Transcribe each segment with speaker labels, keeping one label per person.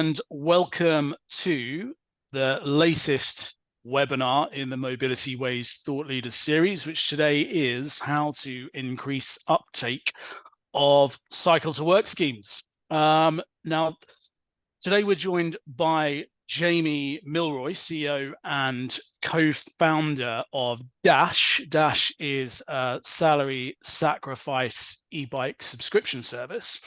Speaker 1: And welcome to the latest webinar in the Mobilityways Thought Leaders series, which today is how to increase uptake of cycle to work schemes. Now, today we're joined by Jamie Milroy, CEO and co-founder of Dash. Dash is a salary sacrifice e-bike subscription service.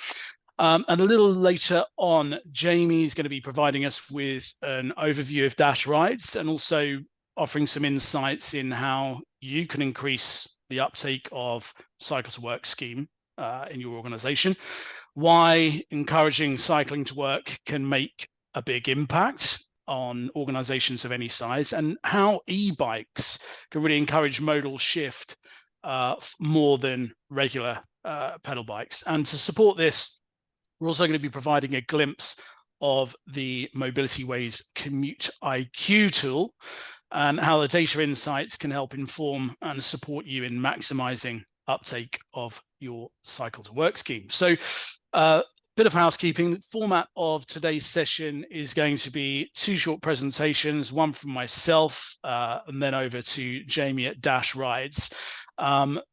Speaker 1: And a little later on, Jamie is going to be providing us with an overview of Dash rides and also offering some insights in how you can increase the uptake of cycle to work scheme in your organization, why encouraging cycling to work can make a big impact on organizations of any size, and how e-bikes can really encourage modal shift more than regular pedal bikes. And to support this, we're also going to be providing a glimpse of the Mobilityways CommuteIQ tool and how the data insights can help inform and support you in maximizing uptake of your cycle to work scheme. So bit of housekeeping. The format of today's session is going to be two short presentations, one from myself and then over to Jamie at Dash Rides. We'll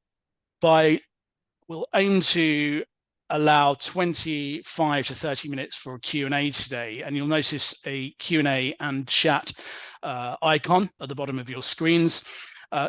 Speaker 1: aim to allow 25 to 30 minutes for a Q&A today, and you'll notice a Q&A and chat icon at the bottom of your screens.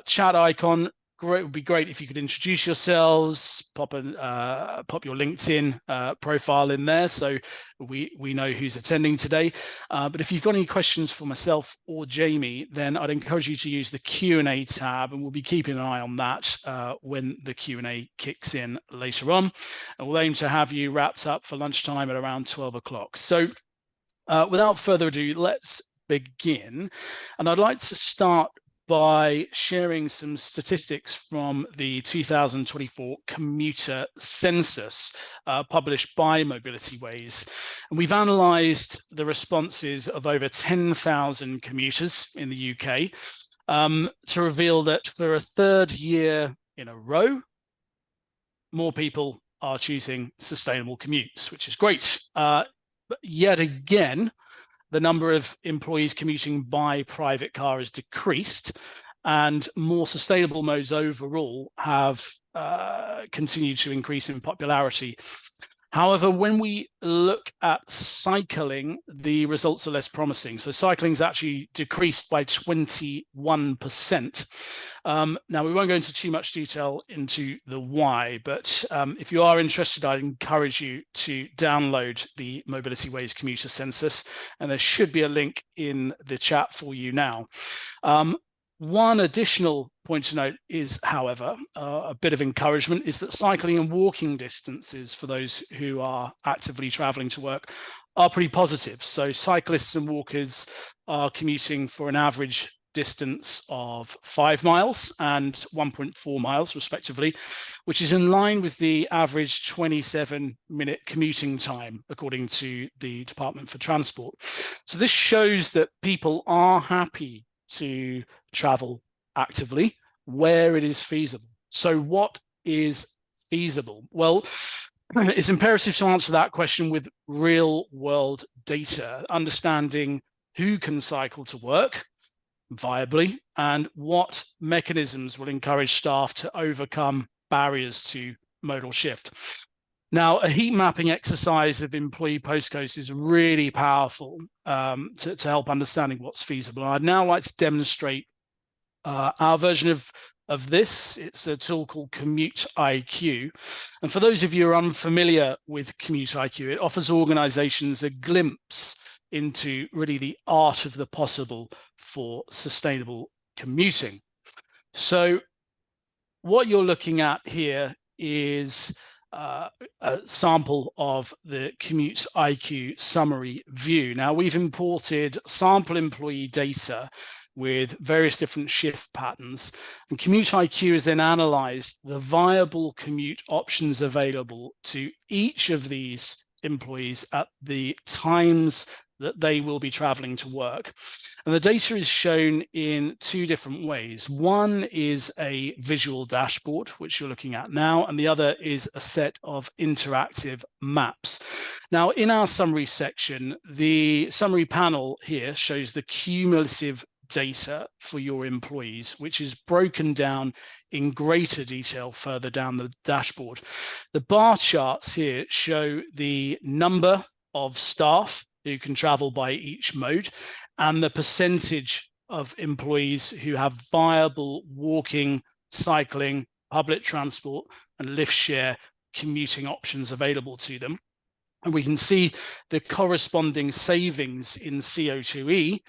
Speaker 1: Chat icon, it would be great if you could introduce yourselves, pop your LinkedIn profile in there so we know who's attending today. But if you've got any questions for myself or Jamie, then I'd encourage you to use the Q&A tab, and we'll be keeping an eye on that when the Q&A kicks in later on. And we'll aim to have you wrapped up for lunchtime at around 12 o'clock. So without further ado, let's begin. And I'd like to start by sharing some statistics from the 2024 commuter census published by Mobilityways. And we've analysed the responses of over 10,000 commuters in the UK to reveal that for a third year in a row, more people are choosing sustainable commutes, which is great. But yet again, the number of employees commuting by private car has decreased, and more sustainable modes overall have continued to increase in popularity. However, when we look at cycling, the results are less promising. So cycling's actually decreased by 21%. Now, we won't go into too much detail into the why, but if you are interested, I'd encourage you to download the Mobilityways commuter census, and there should be a link in the chat for you now. One additional point to note is, however, a bit of encouragement is that cycling and walking distances for those who are actively traveling to work are pretty positive. So cyclists and walkers are commuting for an average distance of 5 miles and 1.4 miles respectively, which is in line with the average 27-minute commuting time, according to the Department for Transport. So this shows that people are happy to travel actively where it is feasible. So what is feasible? Well, it's imperative to answer that question with real world data, understanding who can cycle to work viably and what mechanisms will encourage staff to overcome barriers to modal shift. Now, a heat mapping exercise of employee postcodes is really powerful to help understanding what's feasible. I'd now like to demonstrate our version of this. It's a tool called Commuter IQ. And for those of you who are unfamiliar with Commuter IQ, it offers organizations a glimpse into really the art of the possible for sustainable commuting. So what you're looking at here is a sample of the Commuter IQ summary view. Now, we've imported sample employee data with various different shift patterns, and Commuter IQ has then analysed the viable commute options available to each of these employees at the times that they will be traveling to work. And the data is shown in two different ways. One is a visual dashboard, which you're looking at now, and the other is a set of interactive maps. Now, in our summary section, the summary panel here shows the cumulative data for your employees, which is broken down in greater detail further down the dashboard. The bar charts here show the number of staff who can travel by each mode and the percentage of employees who have viable walking, cycling, public transport, and lift share commuting options available to them. And we can see the corresponding savings in CO2e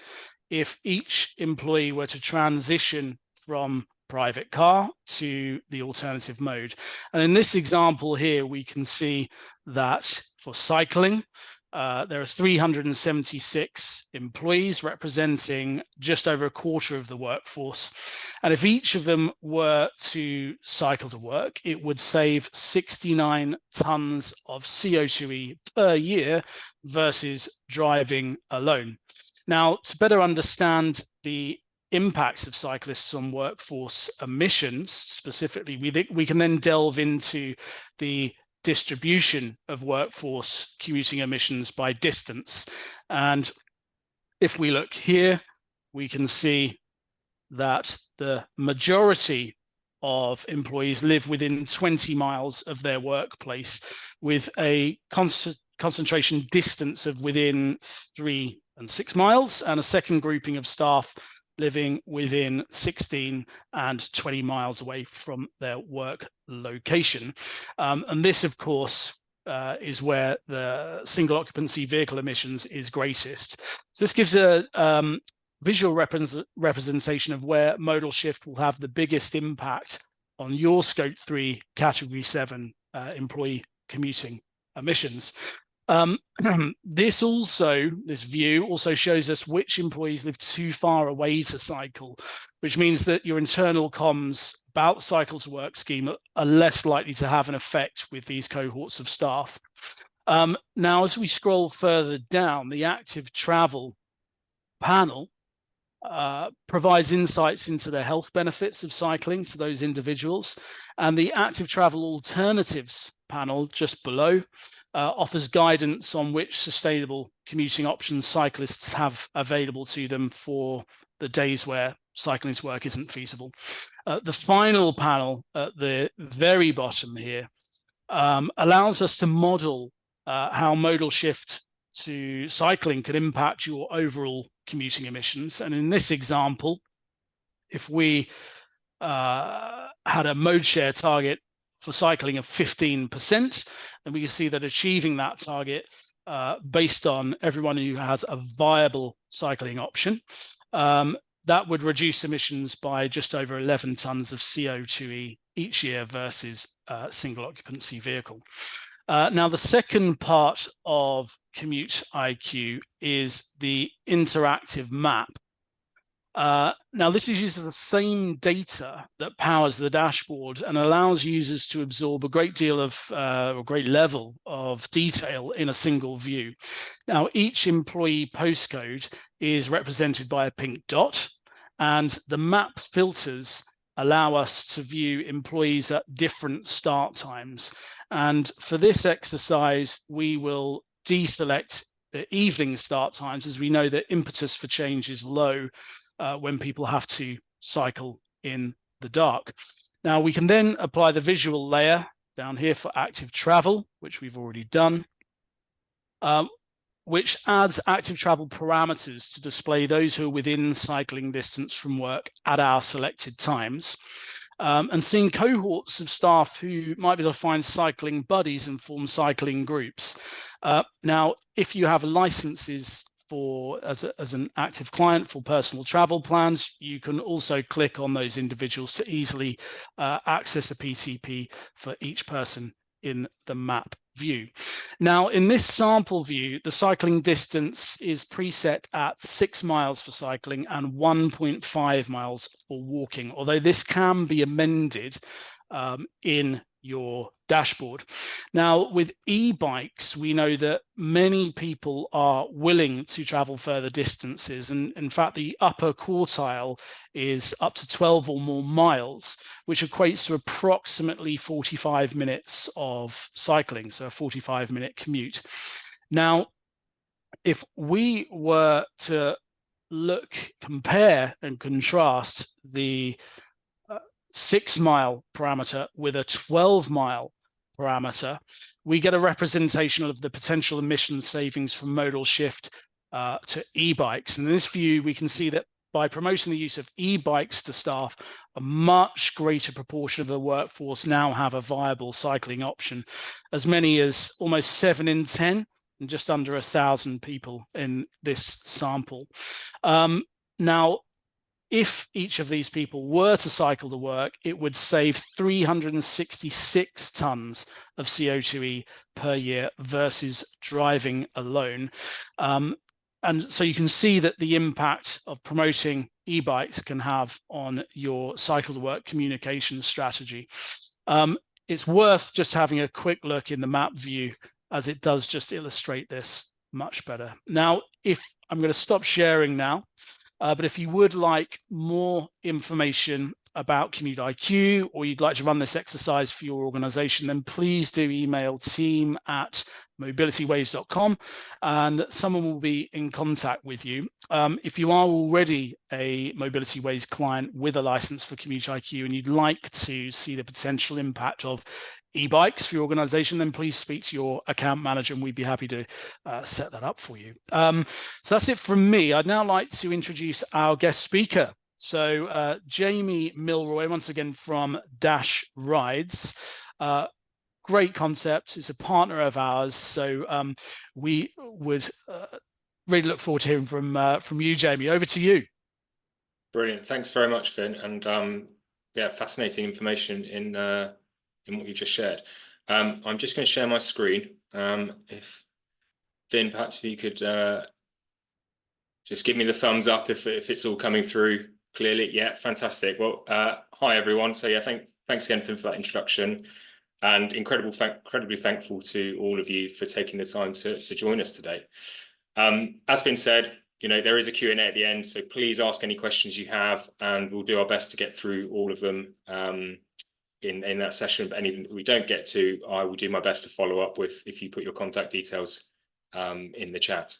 Speaker 1: if each employee were to transition from private car to the alternative mode. And in this example here, we can see that for cycling, there are 376 employees representing just over a quarter of the workforce. And if each of them were to cycle to work, it would save 69 tons of CO2e per year versus driving alone. Now, to better understand the impacts of cyclists on workforce emissions specifically, we can then delve into the distribution of workforce commuting emissions by distance. And if we look here, we can see that the majority of employees live within 20 miles of their workplace, with a concentration distance of within 3 and 6 miles, and a second grouping of staff living within 16 and 20 miles away from their work location. And this, of course, is where the single occupancy vehicle emissions is greatest. So this gives a visual representation of where modal shift will have the biggest impact on your Scope 3 Category 7 employee commuting emissions. This view also shows us which employees live too far away to cycle, which means that your internal comms about cycle to work scheme are less likely to have an effect with these cohorts of staff. Now, as we scroll further down, the active travel panel provides insights into the health benefits of cycling to those individuals, and the active travel alternatives panel just below offers guidance on which sustainable commuting options cyclists have available to them for the days where cycling to work isn't feasible. The final panel at the very bottom here allows us to model how modal shift to cycling could impact your overall commuting emissions. And in this example, if we had a mode share target for cycling of 15%, then we can see that achieving that target based on everyone who has a viable cycling option, that would reduce emissions by just over 11 tons of CO2e each year versus a single occupancy vehicle. Now, the second part of Commute IQ is the interactive map. Now, this uses the same data that powers the dashboard and allows users to absorb a great deal of, a great level of detail in a single view. Now, each employee postcode is represented by a pink dot, and the map filters allow us to view employees at different start times. And for this exercise, we will deselect the evening start times, as we know that impetus for change is low when people have to cycle in the dark. Now, we can then apply the visual layer down here for active travel, which we've already done, which adds active travel parameters to display those who are within cycling distance from work at our selected times. And seeing cohorts of staff who might be able to find cycling buddies and form cycling groups. Now, if you have licenses as an active client for personal travel plans, you can also click on those individuals to easily access a PTP for each person in the map view. Now, in this sample view, the cycling distance is preset at 6 miles for cycling and 1.5 miles for walking, although this can be amended in your dashboard. Now, with e-bikes, we know that many people are willing to travel further distances. And in fact, the upper quartile is up to 12 or more miles, which equates to approximately 45 minutes of cycling, so a 45-minute commute. Now, if we were to compare and contrast the 6-mile parameter with a 12-mile parameter, we get a representation of the potential emissions savings from modal shift to e-bikes. And in this view, we can see that by promoting the use of e-bikes to staff, a much greater proportion of the workforce now have a viable cycling option. As many as almost 7 in 10, and just under 1,000 people in this sample. Now, if each of these people were to cycle to work, it would save 366 tons of CO2e per year versus driving alone. And so you can see that the impact of promoting e-bikes can have on your cycle to work communication strategy. It's worth just having a quick look in the map view, as it does just illustrate this much better. Now, I'm going to stop sharing now. But if you would like more information about CommuteIQ, or you'd like to run this exercise for your organization, then please do email team@mobilityways.com and someone will be in contact with you. If you are already a Mobilityways client with a license for CommuteIQ and you'd like to see the potential impact of e-bikes for your organization, then please speak to your account manager and we'd be happy to set that up for you. So that's it from me. I'd now like to introduce our guest speaker. So Jamie Milroy, once again from Dash Rides. Great concept. It's a partner of ours. So we would really look forward to hearing from you, Jamie. Over to you.
Speaker 2: Brilliant. Thanks very much, Finn. And yeah, fascinating information in what you just shared. I'm just going to share my screen. If Finn, perhaps if you could just give me the thumbs up if it's all coming through clearly. Yeah, fantastic. Well, hi everyone. So yeah, thanks again, Finn, for that introduction, and incredibly thankful to all of you for taking the time to join us today. As Finn said, you know, there is a Q&A at the end, so please ask any questions you have, and we'll do our best to get through all of them in that session. But anything that we don't get to, I will do my best to follow up with if you put your contact details in the chat.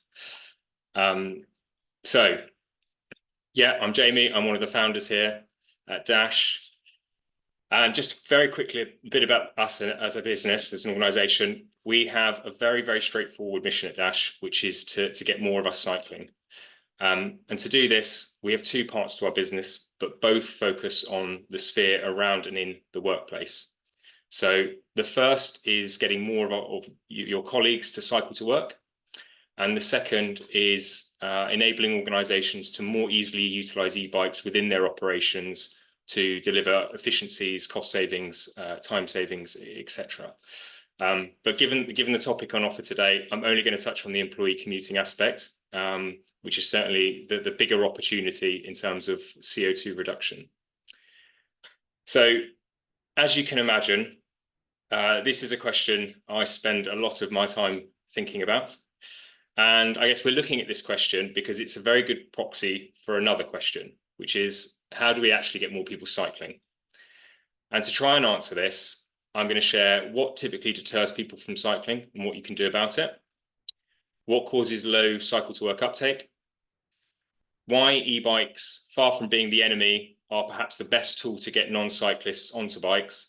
Speaker 2: So yeah, I'm Jamie. I'm one of the founders here at Dash. And just very quickly, a bit about us as a business, as an organization. We have a very, very straightforward mission at Dash, which is to get more of us cycling. And to do this, we have 2 parts to our business, but both focus on the sphere around and in the workplace. So the first is getting more of your colleagues to cycle to work. And the second is enabling organizations to more easily utilize e-bikes within their operations to deliver efficiencies, cost savings, time savings, etc. But given the topic on offer today, I'm only going to touch on the employee commuting aspect, which is certainly the bigger opportunity in terms of CO2 reduction. So, as you can imagine, this is a question I spend a lot of my time thinking about. And I guess we're looking at this question because it's a very good proxy for another question, which is, how do we actually get more people cycling? And to try and answer this, I'm going to share what typically deters people from cycling and what you can do about it, what causes low cycle to work uptake, why e-bikes, far from being the enemy, are perhaps the best tool to get non-cyclists onto bikes,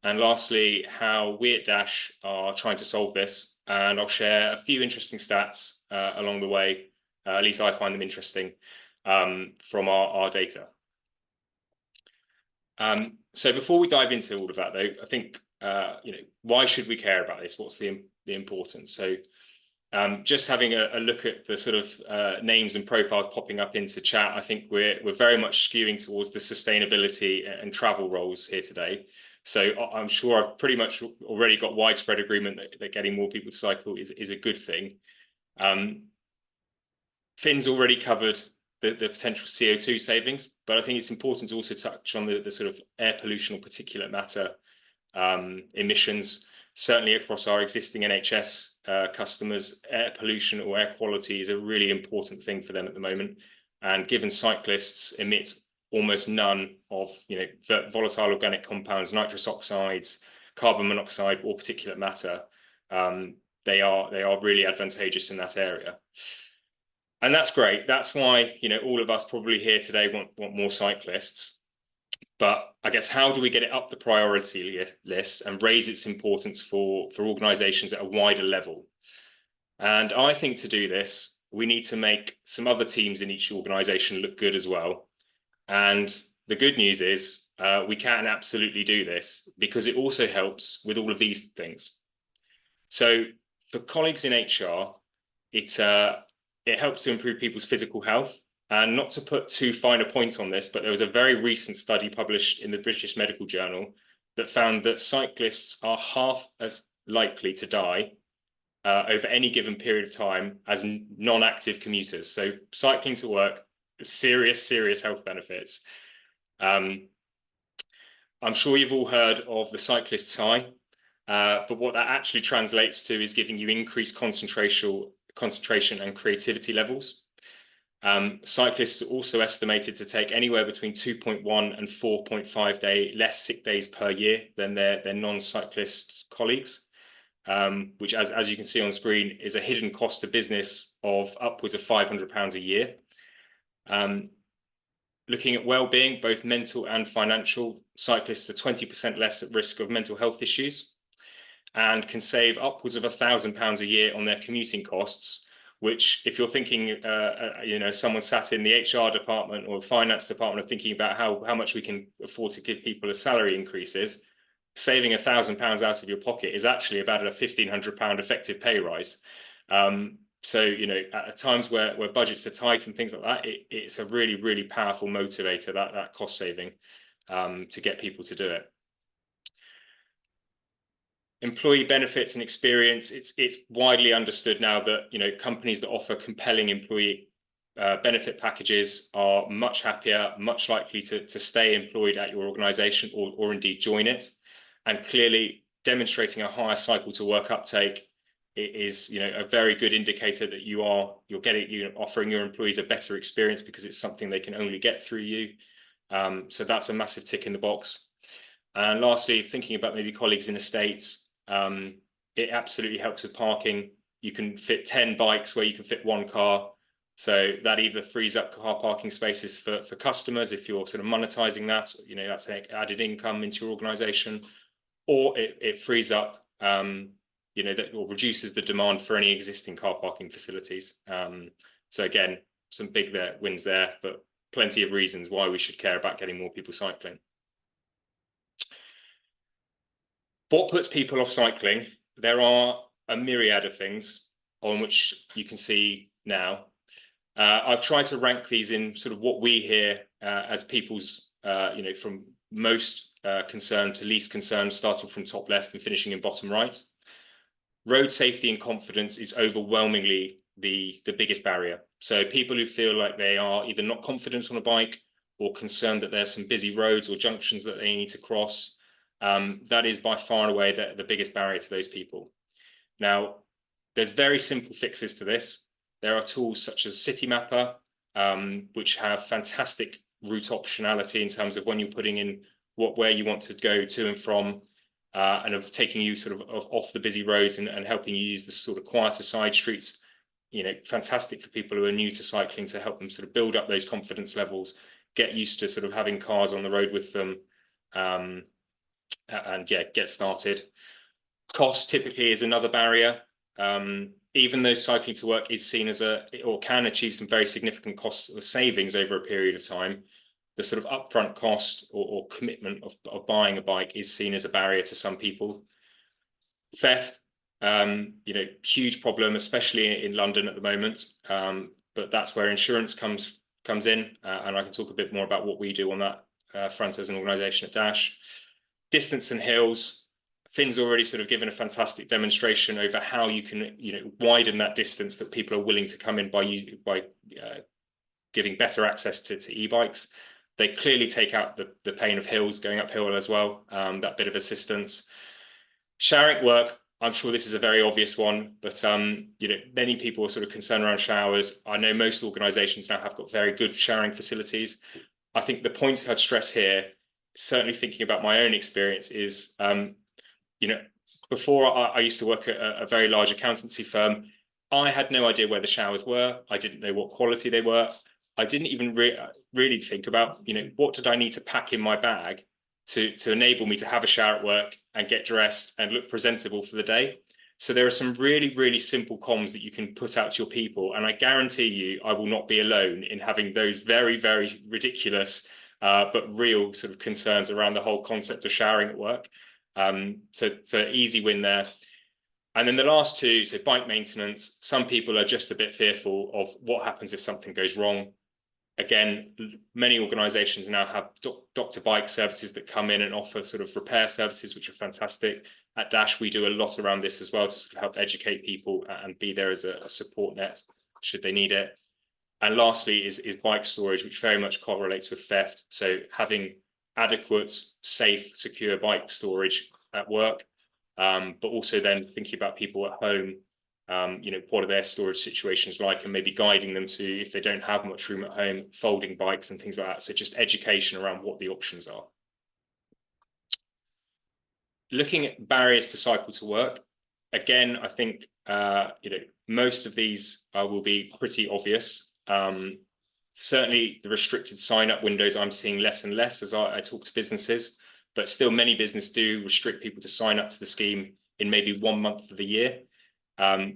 Speaker 2: and lastly, how we at Dash are trying to solve this. And I'll share a few interesting stats along the way, at least I find them interesting, from our data. So before we dive into all of that, though, I think, you know, why should we care about this? What's the importance? So just having a look at the sort of names and profiles popping up into chat, I think we're very much skewing towards the sustainability and travel roles here today. So I'm sure I've pretty much already got widespread agreement that getting more people to cycle is a good thing. Finn's already covered the potential CO2 savings, but I think it's important to also touch on the sort of air pollution or particulate matter emissions. Certainly across our existing NHS customers, air pollution or air quality is a really important thing for them at the moment. And given cyclists emit almost none of volatile organic compounds, nitrous oxides, carbon monoxide, or particulate matter, they are really advantageous in that area. And that's great. That's why all of us probably here today want more cyclists. But I guess, how do we get it up the priority list and raise its importance for organizations at a wider level? And I think to do this, we need to make some other teams in each organization look good as well. And the good news is we can absolutely do this, because it also helps with all of these things. So for colleagues in HR, it helps to improve people's physical health. And not to put too fine a point on this, but there was a very recent study published in the British Medical Journal that found that cyclists are half as likely to die over any given period of time as non-active commuters. So cycling to work, serious health benefits. I'm sure you've all heard of the cyclist's high, but what that actually translates to is giving you increased concentration and creativity levels. Cyclists are also estimated to take anywhere between 2.1 and 4.5 less sick days per year than their non-cyclist colleagues, which, as you can see on screen, is a hidden cost to business of upwards of £500 a year. Looking at well-being, both mental and financial, cyclists are 20% less at risk of mental health issues and can save upwards of £1,000 a year on their commuting costs, which, if you're thinking, someone sat in the HR department or the finance department are thinking about how much we can afford to give people as salary increases, saving £1,000 out of your pocket is actually about a £1,500 effective pay rise. So, at times where budgets are tight and things like that, it's a really powerful motivator, that cost saving, to get people to do it. Employee benefits and experience, it's widely understood now that companies that offer compelling employee benefit packages are much happier, much likely to stay employed at your organization or indeed join it. And clearly demonstrating a higher cycle to work uptake is a very good indicator that you're offering your employees a better experience, because it's something they can only get through you. So that's a massive tick in the box. And lastly, thinking about maybe colleagues in estates, it absolutely helps with parking. You can fit 10 bikes where you can fit one car. So that either frees up car parking spaces for customers if you're sort of monetizing that, that's added income into your organization, or it frees up, that, or reduces the demand for any existing car parking facilities. So again, some big wins there, but plenty of reasons why we should care about getting more people cycling. What puts people off cycling? There are a myriad of things on which you can see now. I've tried to rank these in sort of what we hear as people's, from most concerned to least concerned, starting from top left and finishing in bottom right. Road safety and confidence is overwhelmingly the biggest barrier. So people who feel like they are either not confident on a bike or concerned that there's some busy roads or junctions that they need to cross, that is by far and away the biggest barrier to those people. Now, there's very simple fixes to this. There are tools such as Citymapper, which have fantastic route optionality in terms of when you're putting in where you want to go to and from, and of taking you sort of off the busy roads and helping you use the sort of quieter side streets. Fantastic for people who are new to cycling, to help them sort of build up those confidence levels, get used to sort of having cars on the road with them, and get started. Cost typically is another barrier. Even though cycling to work is seen as or can achieve some very significant cost savings over a period of time, the sort of upfront cost or commitment of buying a bike is seen as a barrier to some people. Theft, huge problem, especially in London at the moment. But that's where insurance comes in, and I can talk a bit more about what we do on that front as an organisation at Dash. Distance and hills. Finn's already sort of given a fantastic demonstration over how you can, widen that distance that people are willing to come in by giving better access to e-bikes. They clearly take out the pain of hills, going uphill as well, that bit of assistance. Showering at work, I'm sure this is a very obvious one, but many people are sort of concerned around showers. I know most organizations now have got very good showering facilities. I think the point I'd stress here, certainly thinking about my own experience, is before I used to work at a very large accountancy firm, I had no idea where the showers were. I didn't know what quality they were. I didn't even really think about, what did I need to pack in my bag to enable me to have a shower at work and get dressed and look presentable for the day. So there are some really, really simple comms that you can put out to your people. And I guarantee you, I will not be alone in having those very, very ridiculous, but real sort of concerns around the whole concept of showering at work. So easy win there. And then the last two, so bike maintenance, some people are just a bit fearful of what happens if something goes wrong. Again, many organizations now have doctor bike services that come in and offer sort of repair services, which are fantastic. At Dash, we do a lot around this as well to sort of help educate people and be there as a support net should they need it. And lastly is bike storage, which very much correlates with theft. So having adequate, safe, secure bike storage at work, but also then thinking about people at home. What are their storage situations like, and maybe guiding them to, if they don't have much room at home, folding bikes and things like that. So just education around what the options are. Looking at barriers to cycle to work, again, I think most of these will be pretty obvious. Certainly the restricted sign-up windows I'm seeing less and less as I talk to businesses, but still many businesses do restrict people to sign up to the scheme in maybe 1 month of the year.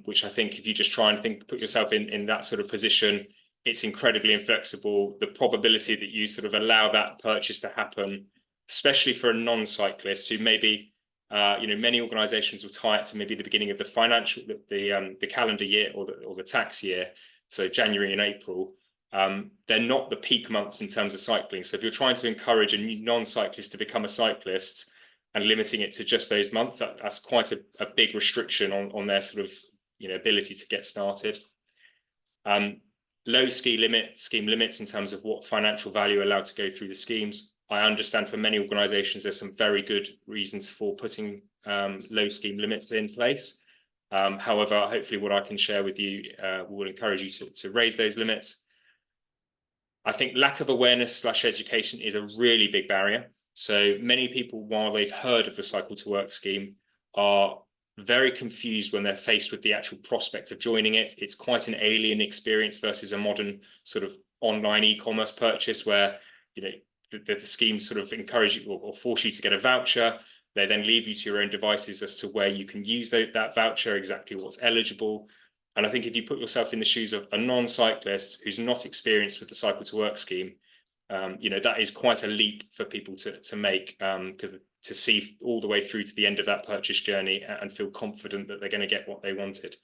Speaker 2: Which I think if you just try and put yourself in that sort of position, it's incredibly inflexible. The probability that you sort of allow that purchase to happen, especially for a non-cyclist who maybe, many organizations will tie it to maybe the beginning of the calendar year or the tax year, so January and April. They're not the peak months in terms of cycling. So if you're trying to encourage a non-cyclist to become a cyclist, and limiting it to just those months, that's quite a big restriction on their sort of ability to get started. Low scheme limits in terms of what financial value are allowed to go through the schemes. I understand for many organizations there's some very good reasons for putting low scheme limits in place. However, hopefully what I can share with you will encourage you to raise those limits. I think lack of awareness / education is a really big barrier. So many people, while they've heard of the Cycle to Work scheme, are very confused when they're faced with the actual prospect of joining it. It's quite an alien experience versus a modern sort of online e-commerce purchase where the scheme sort of encourage you or force you to get a voucher. They then leave you to your own devices as to where you can use that voucher, exactly what's eligible. And I think if you put yourself in the shoes of a non-cyclist who's not experienced with the Cycle to Work scheme, that is quite a leap for people to make, because to see all the way through to the end of that purchase journey and feel confident that they're going to get what they wanted.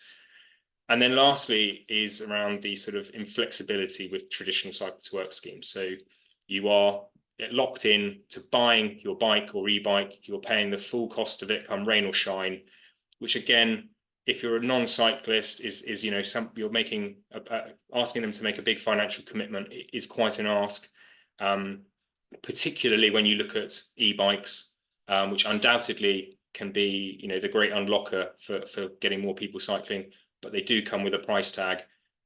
Speaker 2: And then lastly is around the sort of inflexibility with traditional Cycle to Work schemes. So you are locked in to buying your bike or e-bike, you're paying the full cost of it come rain or shine, which again, if you're a non-cyclist, you're making asking them to make a big financial commitment is quite an ask. Particularly when you look at e-bikes, which undoubtedly can be, the great unlocker for getting more people cycling, but they do come with a price tag.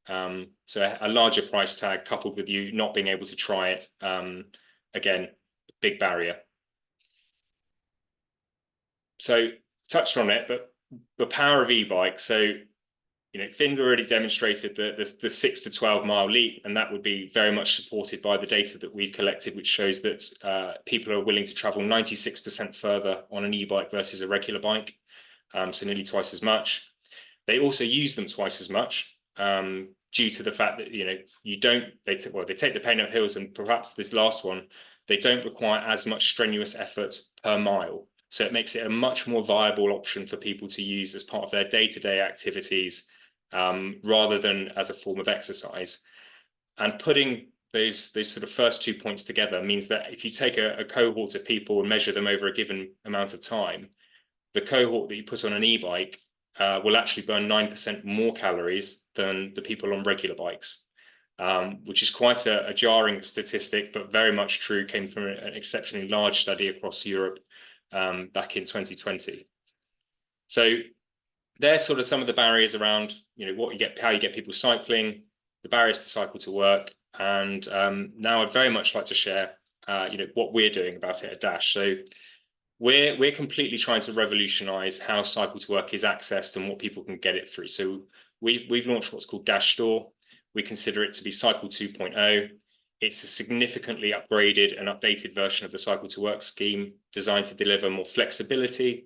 Speaker 2: So a larger price tag coupled with you not being able to try it, again, big barrier. So touched on it, but the power of e-bikes. So Finn's already demonstrated the 6 to 12 mile leap, and that would be very much supported by the data that we've collected, which shows that people are willing to travel 96% further on an e-bike versus a regular bike, so nearly twice as much. They also use them twice as much due to the fact that they take the pain of hills, and perhaps this last one, they don't require as much strenuous effort per mile. So it makes it a much more viable option for people to use as part of their day-to-day activities, rather than as a form of exercise. And putting those sort of first 2 points together means that if you take a cohort of people and measure them over a given amount of time, the cohort that you put on an e-bike will actually burn 9% more calories than the people on regular bikes. which is quite a jarring statistic, but very much true, came from an exceptionally large study across Europe back in 2020. So they're sort of some of the barriers around, how you get people cycling, the barriers to cycle to work, and now I'd very much like to share, what we're doing about it at Dash. So we're completely trying to revolutionise how cycle to work is accessed and what people can get it through. So we've launched what's called Dash Store. We consider it to be Cycle 2.0. It's a significantly upgraded and updated version of the Cycle to Work scheme, designed to deliver more flexibility,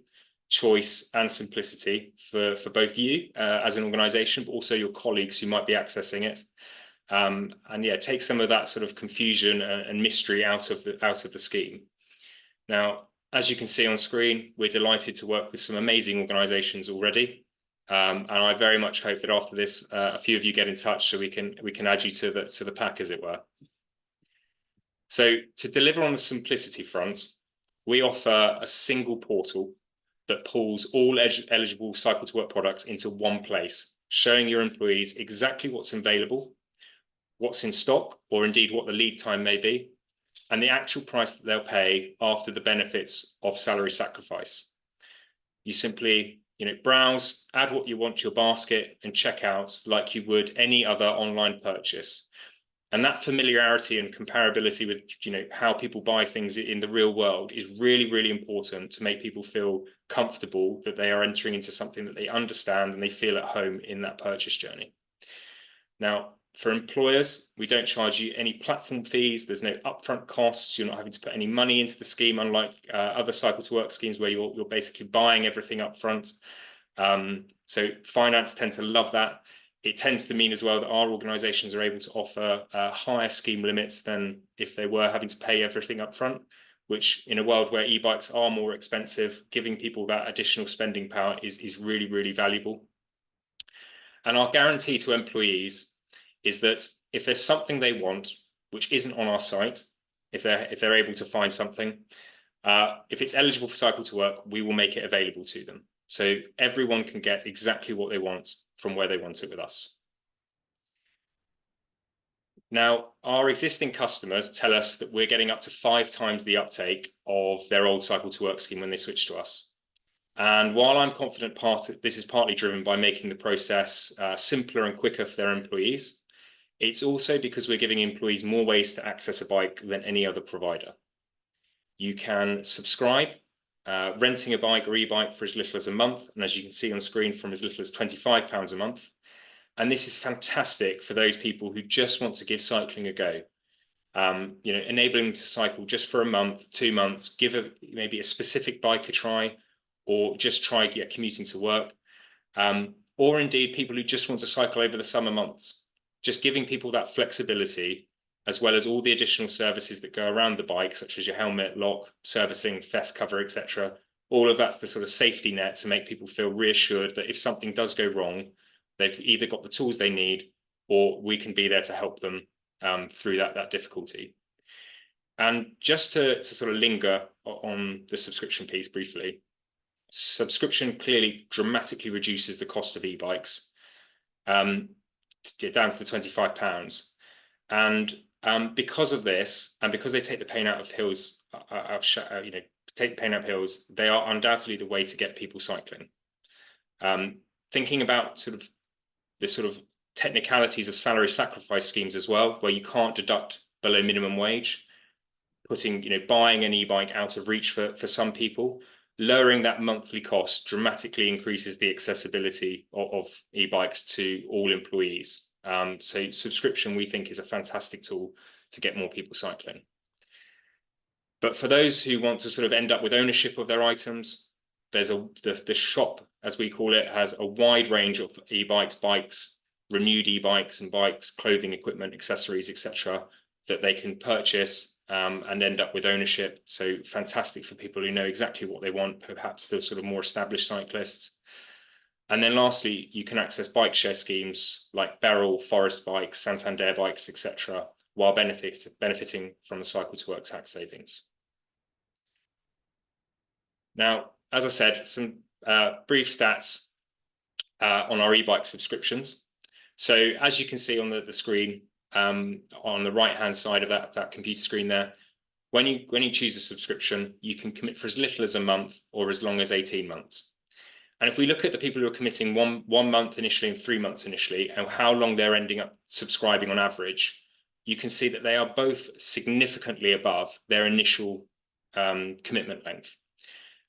Speaker 2: choice, and simplicity for both you as an organisation, but also your colleagues who might be accessing it. And yeah, take some of that sort of confusion and mystery out of the scheme. Now, as you can see on screen, we're delighted to work with some amazing organisations already. And I very much hope that after this, a few of you get in touch so we can add you to the pack, as it were. So to deliver on the simplicity front, we offer a single portal that pulls all eligible cycle to work products into one place, showing your employees exactly what's available, what's in stock, or indeed what the lead time may be, and the actual price that they'll pay after the benefits of salary sacrifice. You simply browse, add what you want to your basket, and check out like you would any other online purchase. And that familiarity and comparability with how people buy things in the real world is really, really important to make people feel comfortable that they are entering into something that they understand and they feel at home in that purchase journey. Now, for employers, we don't charge you any platform fees. There's no upfront costs. You're not having to put any money into the scheme, unlike other cycle to work schemes where you're basically buying everything up front. So finance tend to love that. It tends to mean as well that our organisations are able to offer higher scheme limits than if they were having to pay everything up front, which in a world where e-bikes are more expensive, giving people that additional spending power is really, really valuable. And our guarantee to employees is that if there's something they want which isn't on our site, if they're able to find something, if it's eligible for cycle to work, we will make it available to them. So everyone can get exactly what they want from where they want it with us. Now, our existing customers tell us that we're getting up to 5 times the uptake of their old cycle to work scheme when they switch to us. And while I'm confident this is partly driven by making the process simpler and quicker for their employees, it's also because we're giving employees more ways to access a bike than any other provider. You can subscribe, renting a bike or e-bike for as little as a month, and as you can see on screen, from as little as £25 a month. And this is fantastic for those people who just want to give cycling a go. Enabling them to cycle just for a month, 2 months, give maybe a specific bike a try, or just try commuting to work. Or indeed people who just want to cycle over the summer months. Just giving people that flexibility, as well as all the additional services that go around the bike, such as your helmet, lock, servicing, theft cover, etc. All of that's the sort of safety net to make people feel reassured that if something does go wrong, they've either got the tools they need, or we can be there to help them through that difficulty. And just to sort of linger on the subscription piece briefly, subscription clearly dramatically reduces the cost of e-bikes down to the £25. And because of this, and because they take the pain out of hills, take the pain out of hills, they are undoubtedly the way to get people cycling. Thinking about the sort of technicalities of salary sacrifice schemes as well, where you can't deduct below minimum wage, buying an e-bike out of reach for some people, lowering that monthly cost dramatically increases the accessibility of e-bikes to all employees. So subscription, we think, is a fantastic tool to get more people cycling. But for those who want to sort of end up with ownership of their items, there's the shop, as we call it, has a wide range of e-bikes, bikes, renewed e-bikes and bikes, clothing, equipment, accessories, etc., that they can purchase and end up with ownership. So fantastic for people who know exactly what they want, perhaps the sort of more established cyclists. And then lastly, you can access bike share schemes like Beryl, Forest Bikes, Santander Bikes, etc., while benefiting from the cycle to work tax savings. Now, as I said, some brief stats on our e-bike subscriptions. So as you can see on the screen, on the right-hand side of that computer screen there. When you choose a subscription, you can commit for as little as a month or as long as 18 months. And if we look at the people who are committing one month initially and 3 months initially, and how long they're ending up subscribing on average, you can see that they are both significantly above their initial commitment length.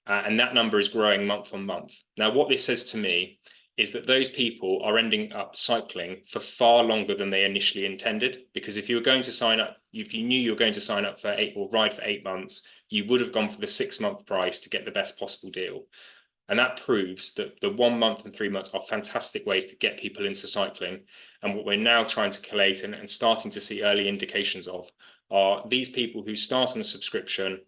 Speaker 2: And that number is growing month on month. Now, what this says to me is that those people are ending up cycling for far longer than they initially intended. Because if you were going to sign up, if you knew you were going to sign up for ride for 8 months, you would have gone for the 6-month price to get the best possible deal. And that proves that the 1 month and 3 months are fantastic ways to get people into cycling. And what we're now trying to collate and starting to see early indications of are these people who start on a subscription,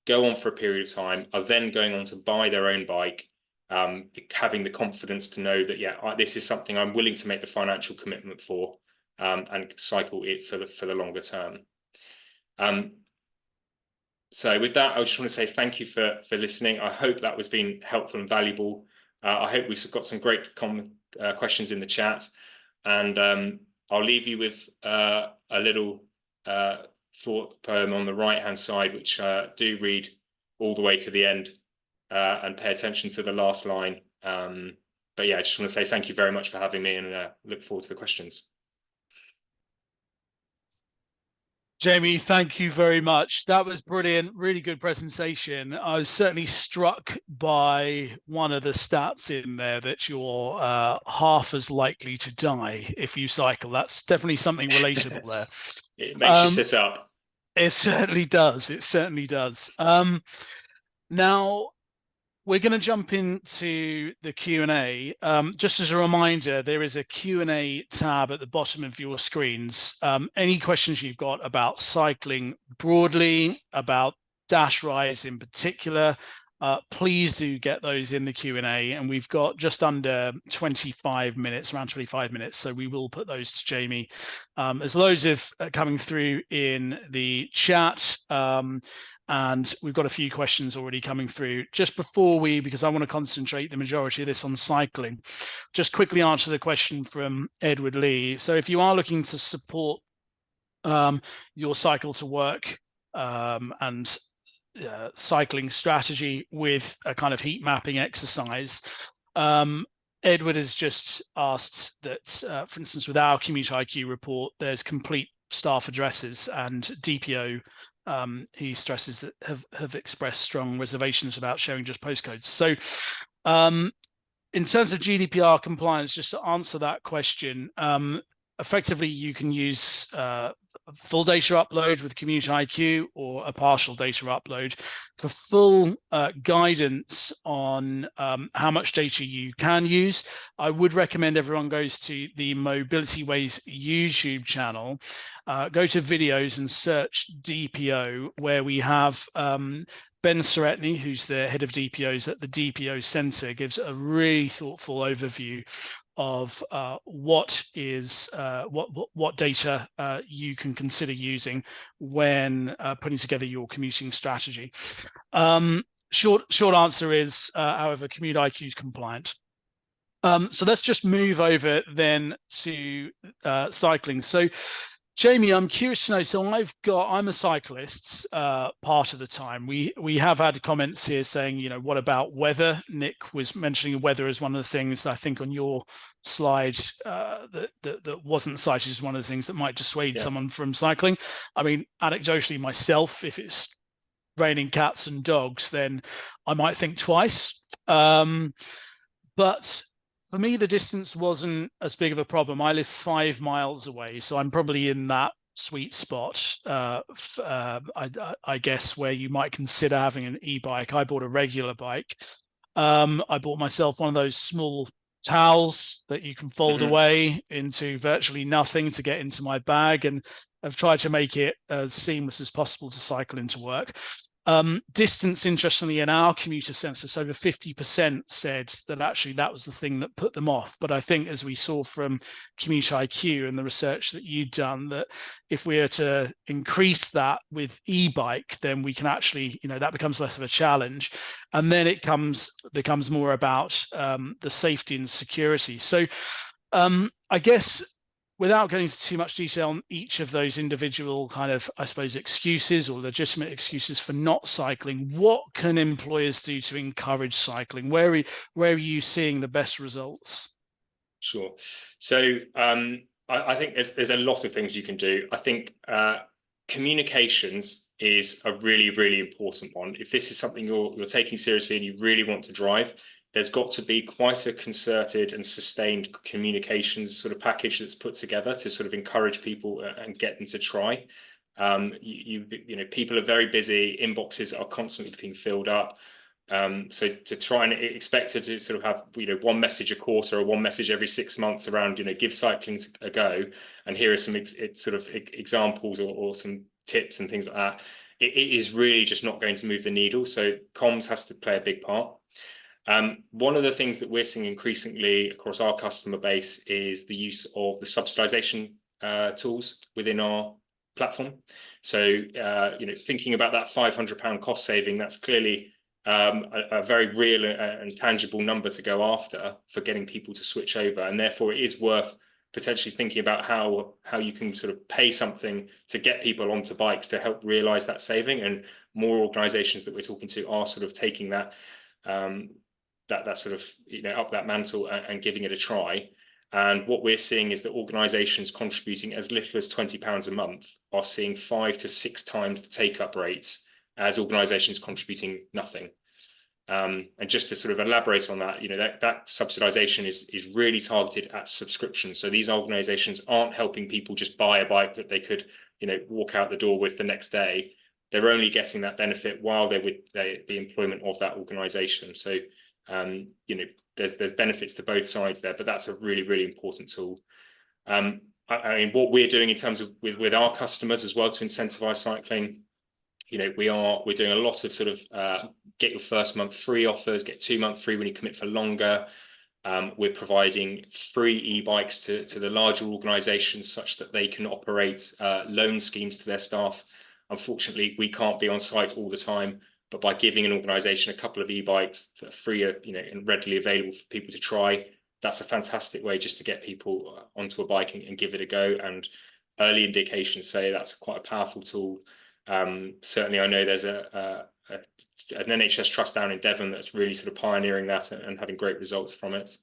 Speaker 2: go on for a period of time, are then going on to buy their own bike, having the confidence to know that, yeah, this is something I'm willing to make the financial commitment for, and cycle it for the longer term. So with that, I just want to say thank you for listening. I hope that was been helpful and valuable. I hope we've got some great questions in the chat, and I'll leave you with a little thought poem on the right-hand side, which do read all the way to the end and pay attention to the last line. But yeah, I just want to say thank you very much for having me, and look forward to the questions.
Speaker 1: Jamie, thank you very much. That was brilliant. Really good presentation. I was certainly struck by one of the stats in there that you're half as likely to die if you cycle. That's definitely something relatable there.
Speaker 2: It makes you sit up.
Speaker 1: It certainly does. It certainly does. Now, we're going to jump into the Q&A. Just as a reminder, there is a Q&A tab at the bottom of your screens. Any questions you've got about cycling broadly, about dash rides in particular, please do get those in the Q&A. And we've got just under 25 minutes, around 25 minutes. So we will put those to Jamie. There's loads of coming through in the chat. And we've got a few questions already coming through. Just before because I want to concentrate the majority of this on cycling, just quickly answer the question from Edward Lee. So if you are looking to support your cycle to work and cycling strategy with a kind of heat mapping exercise, Edward has just asked that, for instance, with our Commuter IQ report, there's complete staff addresses, and DPO he stresses that have expressed strong reservations about sharing just postcodes. So in terms of GDPR compliance, just to answer that question, effectively you can use full data upload with Commuter IQ or a partial data upload. For full guidance on how much data you can use, I would recommend everyone goes to the Mobilityways YouTube channel, go to videos and search DPO, where we have Ben Seretny, who's the head of DPOs at the DPO Centre, gives a really thoughtful overview of what data you can consider using when putting together your commuting strategy. Short answer is, however, Commuter IQ is compliant. So let's just move over then to cycling. So Jamie, I'm curious to know, so I'm a cyclist part of the time. We have had comments here saying, you know, what about weather? Nick was mentioning weather as one of the things, I think, on your slide that wasn't cited as one of the things that might dissuade someone from cycling. I mean, anecdotally myself, if it's raining cats and dogs, then I might think twice. But for me, the distance wasn't as big of a problem. I live 5 miles away, so I'm probably in that sweet spot, I guess, where you might consider having an e-bike. I bought a regular bike. I bought myself one of those small towels that you can fold away into virtually nothing to get into my bag, and I've tried to make it as seamless as possible to cycle into work. Distance, interestingly, in our commuter census, over 50% said that actually that was the thing that put them off. But I think, as we saw from Commuter IQ and the research that you'd done, that if we are to increase that with e-bike, then we can actually, you know, that becomes less of a challenge. And then it becomes more about the safety and security. So I guess without going into too much detail on each of those individual kind of, I suppose, excuses or legitimate excuses for not cycling, what can employers do to encourage cycling? Where are you seeing the best results?
Speaker 2: Sure. So I think there's a lot of things you can do. I think communications is a really, really important one. If this is something you're taking seriously and you really want to drive, there's got to be quite a concerted and sustained communications sort of package that's put together to sort of encourage people and get them to try. You know, people are very busy, inboxes are constantly being filled up. So to try and expect to sort of have, you know, one message a quarter or one message every 6 months around, you know, give cycling a go, and here are some sort of examples or some tips and things like that, it is really just not going to move the needle. So comms has to play a big part. One of the things that we're seeing increasingly across our customer base is the use of the subsidization tools within our platform. So, you know, thinking about that £500 cost saving, that's clearly a very real and tangible number to go after for getting people to switch over. And therefore, it is worth potentially thinking about how you can sort of pay something to get people onto bikes to help realize that saving. And more organizations that we're talking to are sort of taking that that sort of, you know, up that mantle and giving it a try. And what we're seeing is that organizations contributing as little as £20 a month are seeing 5 to 6 times the take-up rates as organizations contributing nothing. And just to sort of elaborate on that, you know, that subsidization is really targeted at subscriptions. So these organizations aren't helping people just buy a bike that they could, you know, walk out the door with the next day. They're only getting that benefit while they're with the employment of that organization. So you know, there's benefits to both sides there, but that's a really, really important tool. I mean, what we're doing in terms of with our customers as well to incentivize cycling, you know, we're doing a lot of sort of get your first month free offers, get 2 months free when you commit for longer. We're providing free e-bikes to the larger organizations such that they can operate loan schemes to their staff. Unfortunately, we can't be on site all the time, but by giving an organization a couple of e-bikes that are free, you know, and readily available for people to try, that's a fantastic way just to get people onto a bike and give it a go. And early indications say that's quite a powerful tool. Certainly, I know there's an NHS trust down in Devon that's really sort of pioneering that and having great results from it.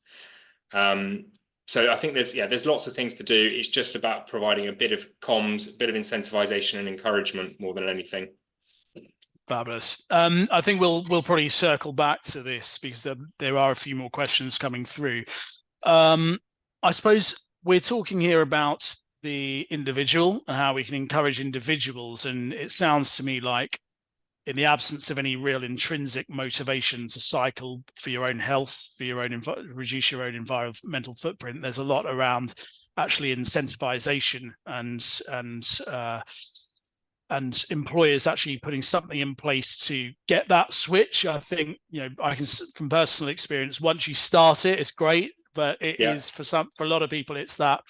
Speaker 2: So I think there's lots of things to do. It's just about providing a bit of comms, a bit of incentivization and encouragement more than anything.
Speaker 1: Fabulous. I think we'll probably circle back to this because there are a few more questions coming through. I suppose we're talking here about the individual and how we can encourage individuals, and it sounds to me like in the absence of any real intrinsic motivation to cycle for your own health, for your own reduce your own environmental footprint, there's a lot around actually incentivization and employers actually putting something in place to get that switch. I think, you know, I can, from personal experience, once you start it, it's great, but it is for a lot of people, it's that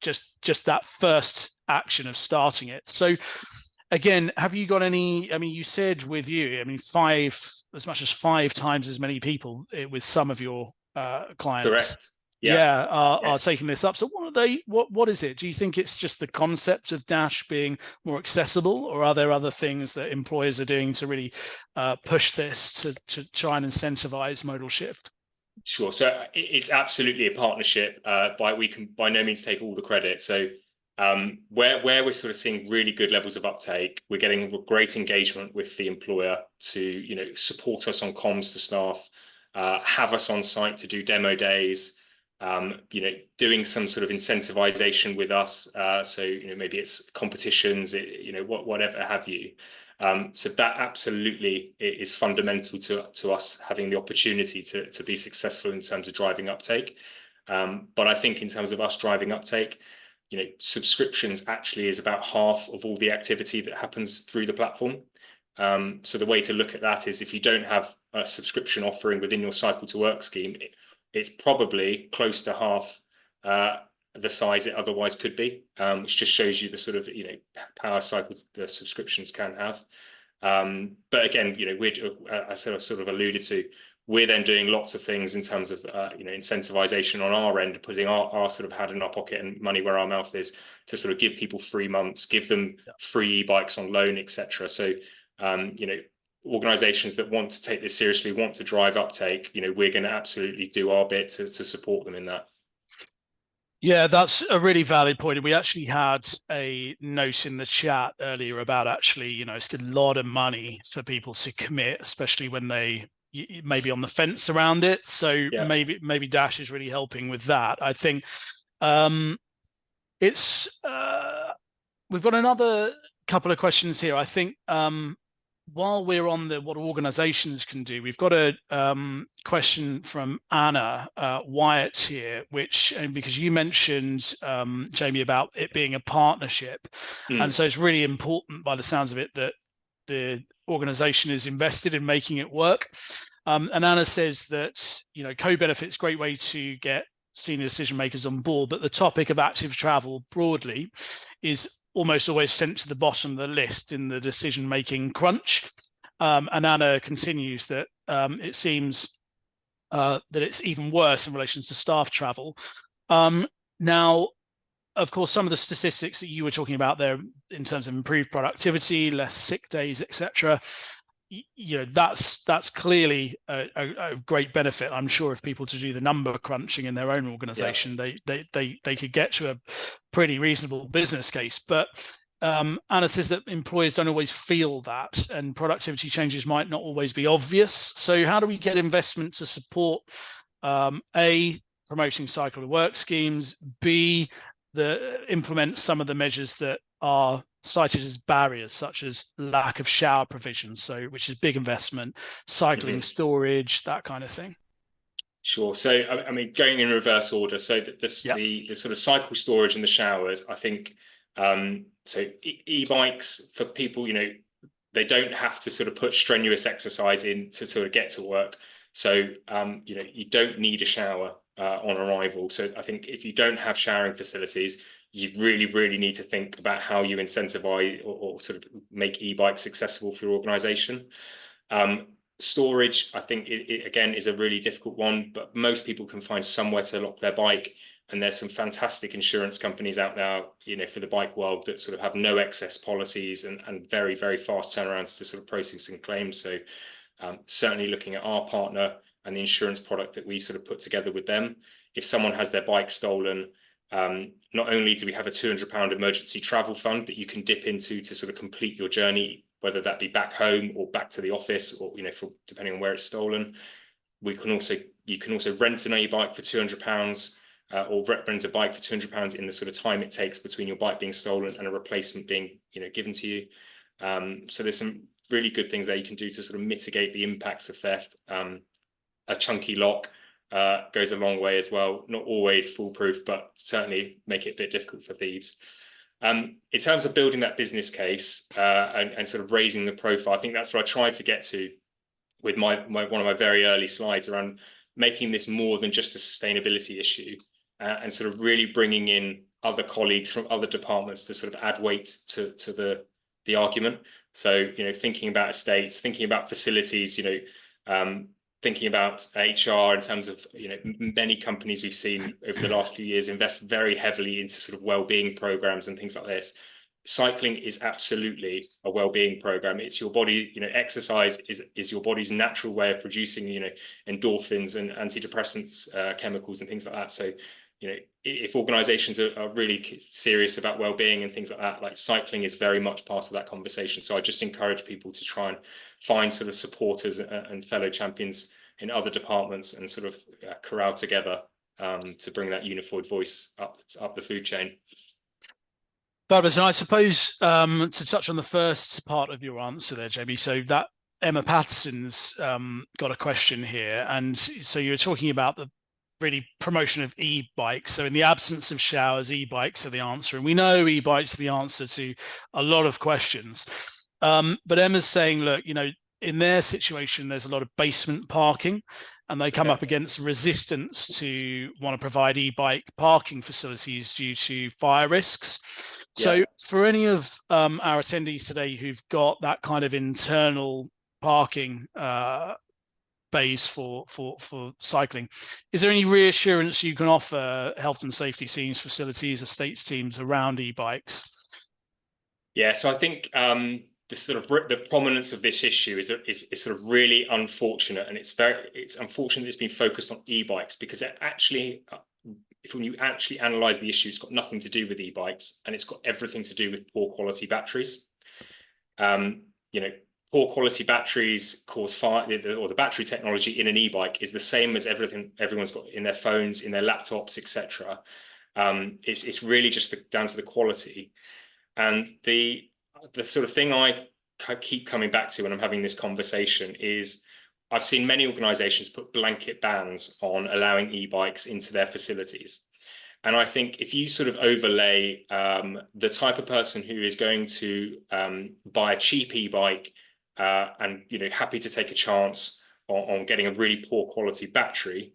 Speaker 1: just that first action of starting it. So again, have you got any, I mean, you said with you, I mean, as much as 5 times as many people with some of your clients.
Speaker 2: Correct.
Speaker 1: Are taking this up. So what is it? Do you think it's just the concept of Dash being more accessible, or are there other things that employers are doing to really push this to try and incentivize modal shift?
Speaker 2: Sure. So it's absolutely a partnership. We can by no means take all the credit. So where we're sort of seeing really good levels of uptake, we're getting great engagement with the employer to, you know, support us on comms to staff, have us on site to do demo days, you know, doing some sort of incentivization with us. So, you know, maybe it's competitions, you know, whatever have you. So that absolutely is fundamental to us having the opportunity to be successful in terms of driving uptake. But I think in terms of us driving uptake, you know, subscriptions actually is about half of all the activity that happens through the platform. So the way to look at that is if you don't have a subscription offering within your cycle to work scheme, it's probably close to half the size it otherwise could be, which just shows you the sort of, you know, power cycle the subscriptions can have. But again, you know, as I sort of alluded to, We're then doing lots of things in terms of incentivization on our end, putting our sort of hand in our pocket and money where our mouth is, to sort of give people 3 months, give them free e-bikes on loan, etc. So organizations that want to take this seriously, want to drive uptake, we're going to absolutely do our bit to support them in that.
Speaker 1: Yeah, that's a really valid point. We actually had a note in the chat earlier about actually, it's a lot of money for people to commit, especially when they maybe on the fence around it. So maybe Dash is really helping with that. I think it's we've got another couple of questions here. I think while we're on the what organizations can do, we've got a question from Anna Wyatt here, which because you mentioned, Jamie, about it being a partnership. And so it's really important by the sounds of it that the organization is invested in making it work. And Anna says that, co-benefit's a great way to get senior decision makers on board, but the topic of active travel broadly is almost always sent to the bottom of the list in the decision-making crunch. And Anna continues that it seems that it's even worse in relation to staff travel. Now, of course, some of the statistics that you were talking about there in terms of improved productivity, less sick days, etc., that's clearly a great benefit. I'm sure if people to do the number crunching in their own organization, they could get to a pretty reasonable business case. But Anna says that employers don't always feel that, and productivity changes might not always be obvious. So how do we get investment to support A, promoting cycle of work schemes, B, implement some of the measures that are cited as barriers, such as lack of shower provision, which is big investment, cycling storage, that kind of thing?
Speaker 2: Sure. So, I mean, going in reverse order, so the sort of cycle storage and the showers, I think, so e-bikes for people, they don't have to sort of put strenuous exercise in to sort of get to work. So, you don't need a shower on arrival. So I think if you don't have showering facilities, you really, really need to think about how you incentivize or sort of make e-bikes accessible for your organization. Storage, I think, it again is a really difficult one, but most people can find somewhere to lock their bike. And there's some fantastic insurance companies out there, for the bike world that sort of have no excess policies and very, very fast turnarounds to sort of processing claims. So certainly looking at our partner and the insurance product that we sort of put together with them, if someone has their bike stolen, not only do we have a £200 emergency travel fund that you can dip into to sort of complete your journey, whether that be back home or back to the office, or depending on where it's stolen. You can also rent an e-bike for £200, or rent a bike for £200 in the sort of time it takes between your bike being stolen and a replacement being given to you. So there's some really good things that you can do to sort of mitigate the impacts of theft. A chunky lock goes a long way as well. Not always foolproof, but certainly make it a bit difficult for thieves. In terms of building that business case and sort of raising the profile, I think that's what I tried to get to with one of my very early slides around making this more than just a sustainability issue, and sort of really bringing in other colleagues from other departments to sort of add weight to the argument. So thinking about estates, thinking about facilities, thinking about HR in terms of many companies we've seen over the last few years invest very heavily into sort of well-being programs and things like this. Cycling is absolutely a well-being program. It's your body, exercise is your body's natural way of producing endorphins and antidepressants, chemicals and things like that. So if organizations are really serious about well-being and things like that, like cycling is very much part of that conversation. So I just encourage people to try and find sort of supporters and fellow champions in other departments and sort of corral together to bring that unified voice up the food chain.
Speaker 1: Fabulous. And I suppose to touch on the first part of your answer there, Jamie, so that Emma Patterson's got a question here. And so you were talking about the really promotion of e-bikes. So in the absence of showers, e-bikes are the answer. And we know e-bikes are the answer to a lot of questions. But Emma's saying, look, in their situation, there's a lot of basement parking, and they come up against resistance to want to provide e-bike parking facilities due to fire risks. So for any of our attendees today who've got that kind of internal parking bays for cycling. Is there any reassurance you can offer health and safety teams, facilities, estates teams around e-bikes?
Speaker 2: Yeah, so I think the prominence of this issue is sort of really unfortunate, and it's unfortunate it's been focused on e-bikes, because it actually, when you actually analyze the issue, it's got nothing to do with e-bikes, and it's got everything to do with poor quality batteries. Poor quality batteries cause fire, or the battery technology in an e-bike is the same as everything everyone's got in their phones, in their laptops, etc. It's really just down to the quality. And the sort of thing I keep coming back to when I'm having this conversation is, I've seen many organizations put blanket bans on allowing e-bikes into their facilities. And I think if you sort of overlay the type of person who is going to buy a cheap e-bike and happy to take a chance on getting a really poor quality battery,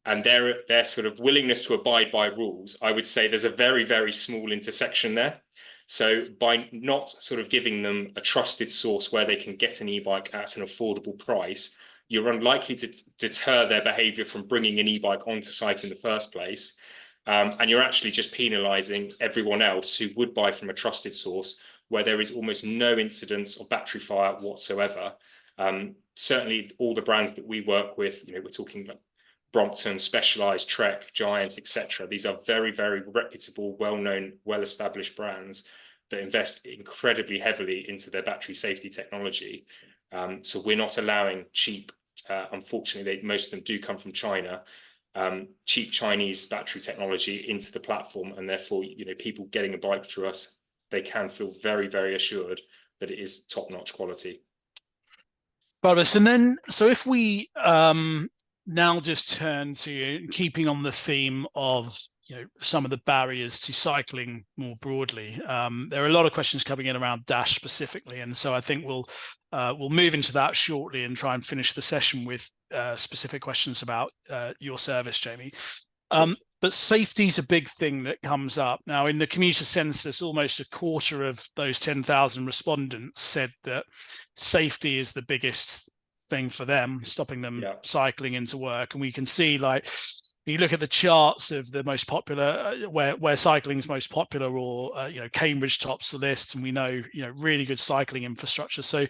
Speaker 2: and their sort of willingness to abide by rules, I would say there's a very, very small intersection there. So by not sort of giving them a trusted source where they can get an e-bike at an affordable price, you're unlikely to deter their behavior from bringing an e-bike onto site in the first place. And you're actually just penalizing everyone else who would buy from a trusted source where there is almost no incidence of battery fire whatsoever. Certainly all the brands that we work with, we're talking like Brompton, Specialized, Trek, Giant, etc. These are very, very reputable, well-known, well-established brands that invest incredibly heavily into their battery safety technology. So we're not allowing cheap, unfortunately, most of them do come from China, cheap Chinese battery technology into the platform, and therefore, people getting a bike through us, they can feel very, very assured that it is top-notch quality.
Speaker 1: Barbaros, and then, so if we now just turn to keeping on the theme of some of the barriers to cycling more broadly. There are a lot of questions coming in around Dash specifically, and so I think we'll move into that shortly and try and finish the session with specific questions about your service, Jamie. But safety is a big thing that comes up. Now, in the commuter census, almost a quarter of those 10,000 respondents said that safety is the biggest thing for them, stopping them cycling into work. And we can see, like, you look at the charts of the most popular, where cycling is most popular, or Cambridge tops the list, and we know really good cycling infrastructure. So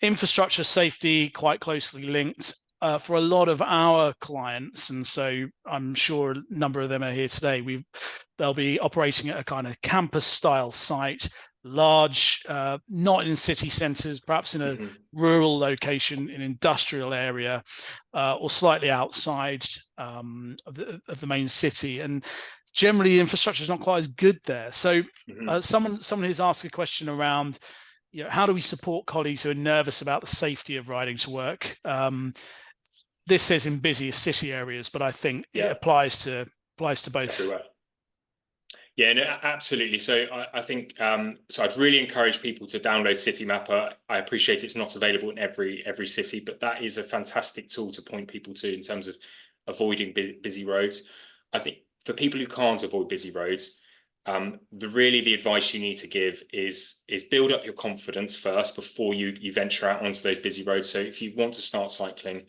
Speaker 1: infrastructure safety quite closely linked for a lot of our clients, and so I'm sure a number of them are here today. They'll be operating at a kind of campus style site, large, not in city centres, perhaps in a rural location, in industrial area, or slightly outside of the main city. And generally, infrastructure is not quite as good there. So someone who's asked a question around, how do we support colleagues who are nervous about the safety of riding to work? This says in busier city areas, but I think it applies to both.
Speaker 2: Everywhere. Yeah, no, absolutely. So I think so I'd really encourage people to download Citymapper. I appreciate it's not available in every city, but that is a fantastic tool to point people to in terms of avoiding busy roads. I think for people who can't avoid busy roads, the advice you need to give is build up your confidence first before you venture out onto those busy roads. So if you want to start cycling,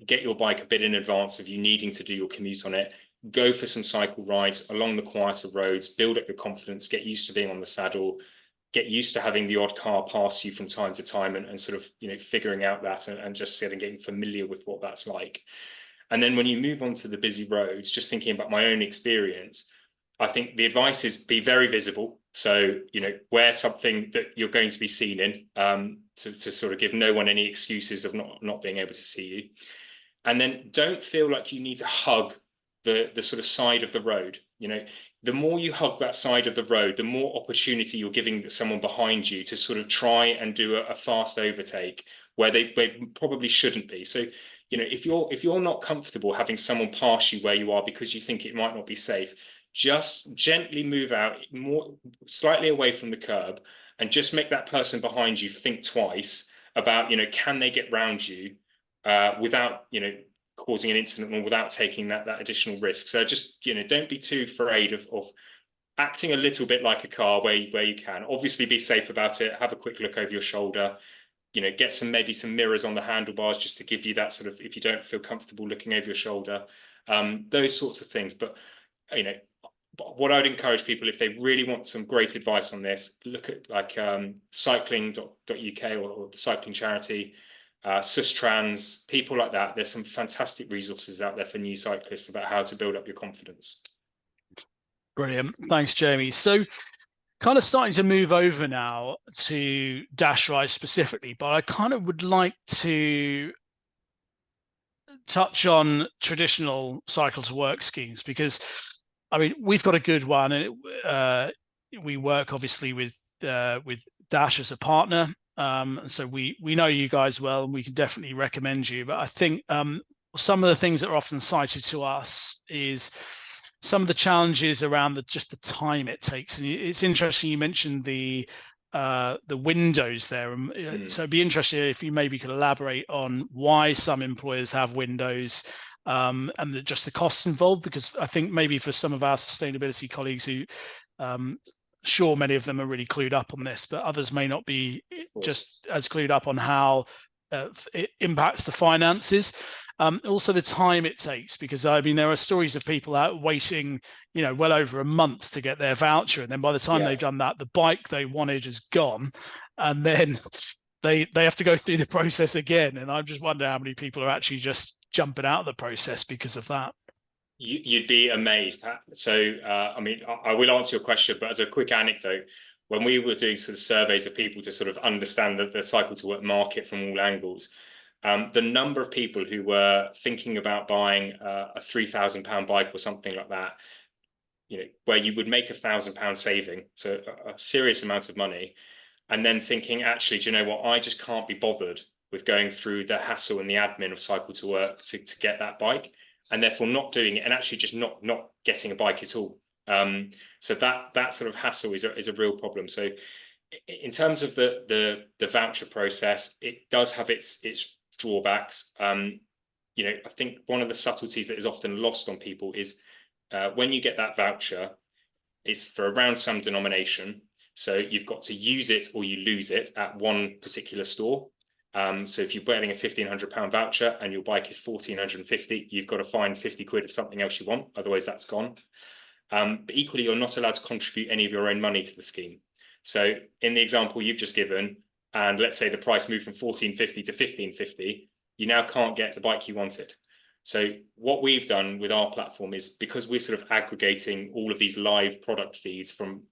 Speaker 2: get your bike a bit in advance of you needing to do your commute on it. Go for some cycle rides along the quieter roads, build up your confidence, get used to being on the saddle, get used to having the odd car pass you from time to time, and sort of, figuring out that and just getting familiar with what that's like. And then when you move on to the busy roads, just thinking about my own experience, I think the advice is be very visible. So, wear something that you're going to be seen in, to sort of give no one any excuses of not being able to see you. And then don't feel like you need to hug the sort of side of the road. The more you hug that side of the road, the more opportunity you're giving someone behind you to sort of try and do a fast overtake where they probably shouldn't be. So, if you're not comfortable having someone pass you where you are because you think it might not be safe, just gently move out slightly away from the curb, and just make that person behind you think twice about, can they get round you without, causing an incident, or without taking that additional risk. So just, don't be too afraid of acting a little bit like a car where you can. Obviously be safe about it, have a quick look over your shoulder, get maybe some mirrors on the handlebars just to give you that sort of, if you don't feel comfortable looking over your shoulder, those sorts of things. But what I would encourage people, if they really want some great advice on this, look at like cycling.uk or the cycling charity, Sustrans, people like that. There's some fantastic resources out there for new cyclists about how to build up your confidence.
Speaker 1: Brilliant. Thanks, Jamie. So kind of starting to move over now to Dash Ride specifically, but I kind of would like to touch on traditional cycle to work schemes, because I mean, we've got a good one, and we work obviously with Dash as a partner. So we know you guys well, and we can definitely recommend you. But I think some of the things that are often cited to us is some of the challenges around just the time it takes. And it's interesting you mentioned the windows there. So it'd be interesting if you maybe could elaborate on why some employers have windows, and just the costs involved, because I think maybe for some of our sustainability colleagues who sure many of them are really clued up on this, but others may not be just as clued up on how it impacts the finances. Also the time it takes, because I mean there are stories of people out waiting well over a month to get their voucher, and then by the time they've done that, the bike they wanted is gone, and then they have to go through the process again. And I just wonder how many people are actually just jumping out of the process because of that.
Speaker 2: You'd be amazed. So I mean, I will answer your question, but as a quick anecdote, when we were doing sort of surveys of people to sort of understand the cycle to work market from all angles, the number of people who were thinking about buying a £3,000 bike or something like that, where you would make £1,000 saving, so a serious amount of money, and then thinking, actually, do you know what? I just can't be bothered with going through the hassle and the admin of cycle to work to get that bike, and therefore not doing it, and actually just not getting a bike at all. So that sort of hassle is a real problem. So in terms of the voucher process, it does have its drawbacks. I think one of the subtleties that is often lost on people is when you get that voucher, it's for a round sum denomination. So you've got to use it or you lose it at one particular store. So if you're getting a £1,500 voucher and your bike is 1,450, you've got to find 50 quid of something else you want, otherwise that's gone. But equally, you're not allowed to contribute any of your own money to the scheme. So in the example you've just given, and let's say the price moved from 1,450 to 1,550, you now can't get the bike you wanted. So what we've done with our platform is, because we're sort of aggregating all of these live product feeds from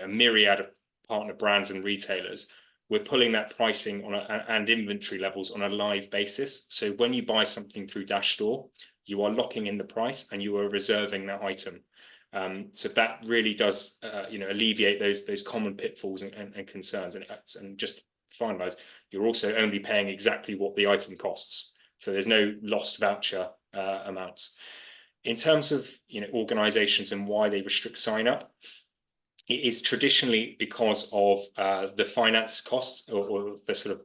Speaker 2: a myriad of partner brands and retailers, we're pulling that pricing on and inventory levels on a live basis. So when you buy something through Dash Store, you are locking in the price and you are reserving that item. So that really does alleviate those common pitfalls and concerns. And just to finalize, you're also only paying exactly what the item costs. So there's no lost voucher amounts. In terms of organizations and why they restrict sign up, it is traditionally because of the finance costs or the sort of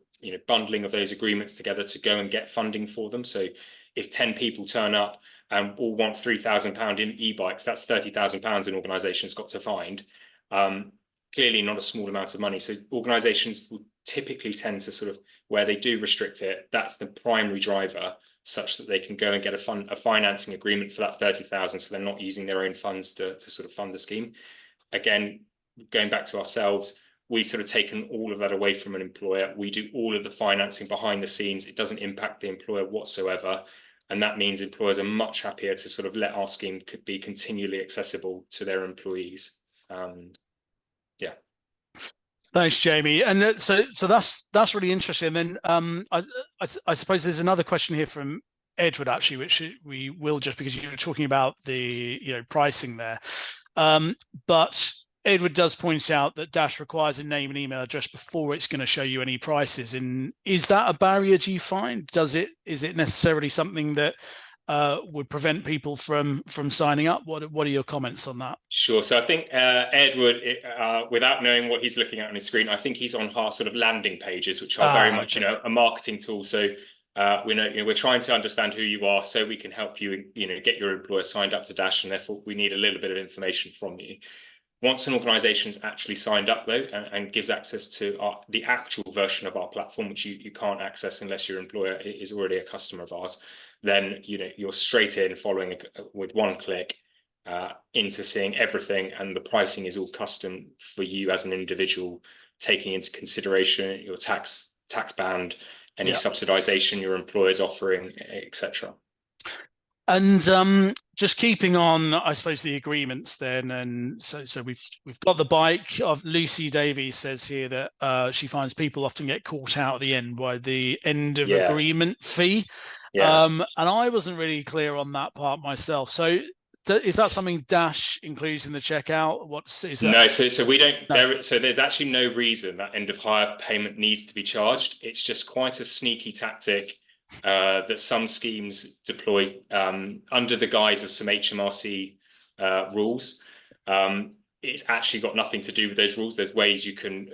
Speaker 2: bundling of those agreements together to go and get funding for them. So if 10 people turn up and all want £3,000 in e-bikes, that's £30,000 an organisation's got to find. Clearly not a small amount of money. So organisations will typically tend to sort of, where they do restrict it, that's the primary driver, such that they can go and get a financing agreement for that 30,000, so they're not using their own funds to sort of fund the scheme. Again, going back to ourselves, we've sort of taken all of that away from an employer. We do all of the financing behind the scenes. It doesn't impact the employer whatsoever. And that means employers are much happier to sort of let our scheme be continually accessible to their employees. Yeah.
Speaker 1: Thanks, Jamie. And so that's really interesting. And then I suppose there's another question here from Edward, actually, which we will, just because you were talking about the pricing there. But Edward does point out that Dash requires a name and email address before it's going to show you any prices. And is that a barrier, do you find? Is it necessarily something that would prevent people from signing up? What are your comments on that?
Speaker 2: Sure. So I think Edward, without knowing what he's looking at on his screen, I think he's on our sort of landing pages, which are very much a marketing tool. So we're trying to understand who you are so we can help you get your employer signed up to Dash, and therefore we need a little bit of information from you. Once an organization's actually signed up, though, and gives access to the actual version of our platform, which you can't access unless your employer is already a customer of ours, then you're straight in following with one click into seeing everything, and the pricing is all custom for you as an individual, taking into consideration your tax band, any subsidization your employer's offering, etc.
Speaker 1: And just keeping on, I suppose, the agreements then, and so we've got the bike. Of Lucy Davies says here that she finds people often get caught out at the end by the end of agreement fee. And I wasn't really clear on that part myself. So is that something Dash includes in the checkout? Is that?
Speaker 2: No, so we don't. No. So there's actually no reason that end of hire payment needs to be charged. It's just quite a sneaky tactic that some schemes deploy under the guise of some HMRC rules. It's actually got nothing to do with those rules. There's ways you can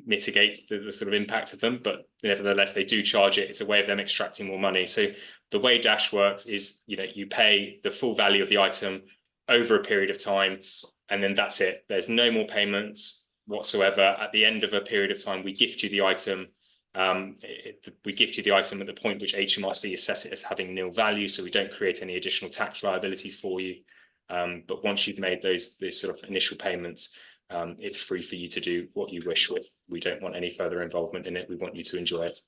Speaker 2: mitigate the sort of impact of them, but nevertheless, they do charge it. It's a way of them extracting more money. So the way Dash works is, you pay the full value of the item over a period of time, and then that's it. There's no more payments whatsoever. At the end of a period of time, we gift you the item. We gift you the item at the point which HMRC assess it as having nil value, so we don't create any additional tax liabilities for you. But once you've made those sort of initial payments, it's free for you to do what you wish with. We don't want any further involvement in it. We want you to enjoy it.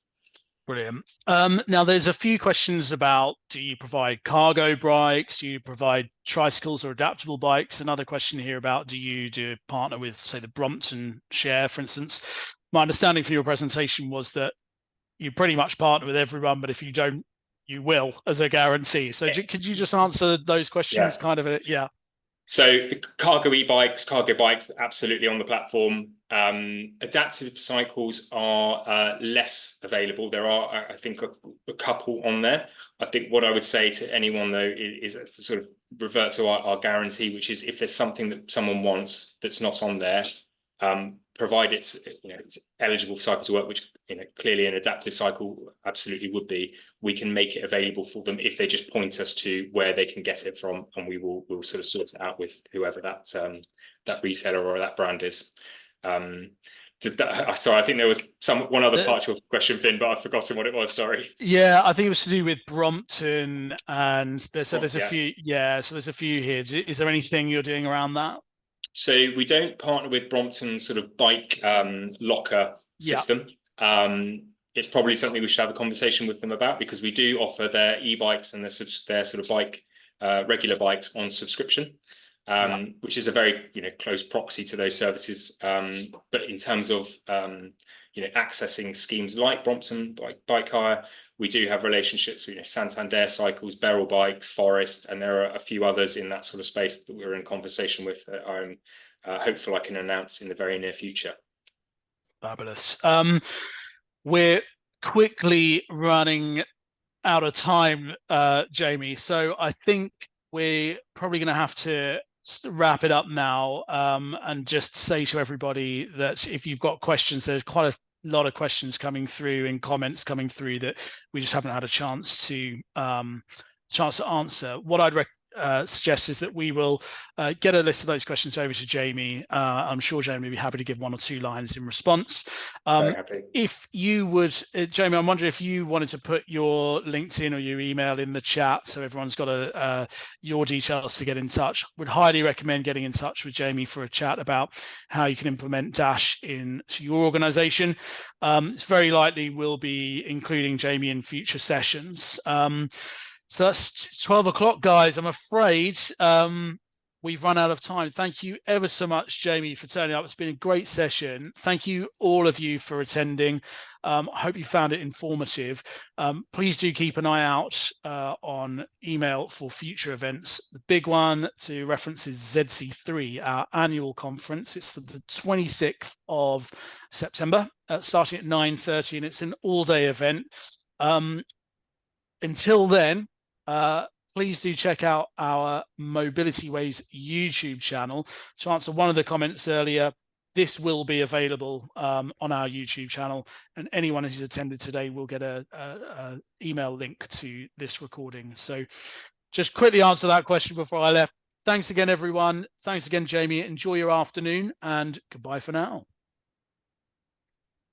Speaker 1: Brilliant. Now, there's a few questions about, do you provide cargo bikes? Do you provide tricycles or adaptable bikes? Another question here about, do you partner with, say, the Brompton Share, for instance? My understanding from your presentation was that you pretty much partner with everyone, but if you don't, you will, as a guarantee. So could you just answer those questions? Kind of,
Speaker 2: So the cargo bikes, absolutely on the platform. Adaptive cycles are less available. There are, I think, a couple on there. I think what I would say to anyone, though, is to sort of revert to our guarantee, which is if there's something that someone wants that's not on there, provide it's eligible for cycle to work, which clearly an adaptive cycle absolutely would be. We can make it available for them if they just point us to where they can get it from, and we'll sort of sort it out with whoever that retailer or that brand is. Sorry, I think there was one other part to your question, Finn, but I've forgotten what it was. Sorry.
Speaker 1: Yeah, I think it was to do with Brompton, and there's a few. Yeah, so there's a few here. Is there anything you're doing around that?
Speaker 2: So we don't partner with Brompton's sort of bike locker system. It's probably something we should have a conversation with them about, because we do offer their e-bikes and their sort of bike regular bikes on subscription, which is a very close proxy to those services. But in terms of accessing schemes like Brompton bike hire, we do have relationships with Santander Cycles, Beryl Bikes, Forest, and there are a few others in that sort of space that we're in conversation with that I'm hopeful I can announce in the very near future.
Speaker 1: Fabulous. We're quickly running out of time, Jamie. So I think we're probably going to have to wrap it up now, and just say to everybody that if you've got questions, there's quite a lot of questions coming through and comments coming through that we just haven't had a chance to answer. What I'd suggest is that we will get a list of those questions over to Jamie. I'm sure Jamie will be happy to give 1 or 2 lines in response. If you would, Jamie, I'm wondering if you wanted to put your LinkedIn or your email in the chat so everyone's got your details to get in touch. Would highly recommend getting in touch with Jamie for a chat about how you can implement Dash into your organization. It's very likely we'll be including Jamie in future sessions. So that's 12 o'clock, guys. I'm afraid we've run out of time. Thank you ever so much, Jamie, for turning up. It's been a great session. Thank you, all of you, for attending. I hope you found it informative. Please do keep an eye out on email for future events. The big one to reference is ZC3, our annual conference. It's the 26th of September, starting at 9:30, and it's an all-day event. Until then, please do check out our Mobilityways YouTube channel. To answer one of the comments earlier, this will be available on our YouTube channel, and anyone who's attended today will get a email link to this recording. So just quickly answer that question before I left. Thanks again, everyone. Thanks again, Jamie. Enjoy your afternoon, and goodbye for now.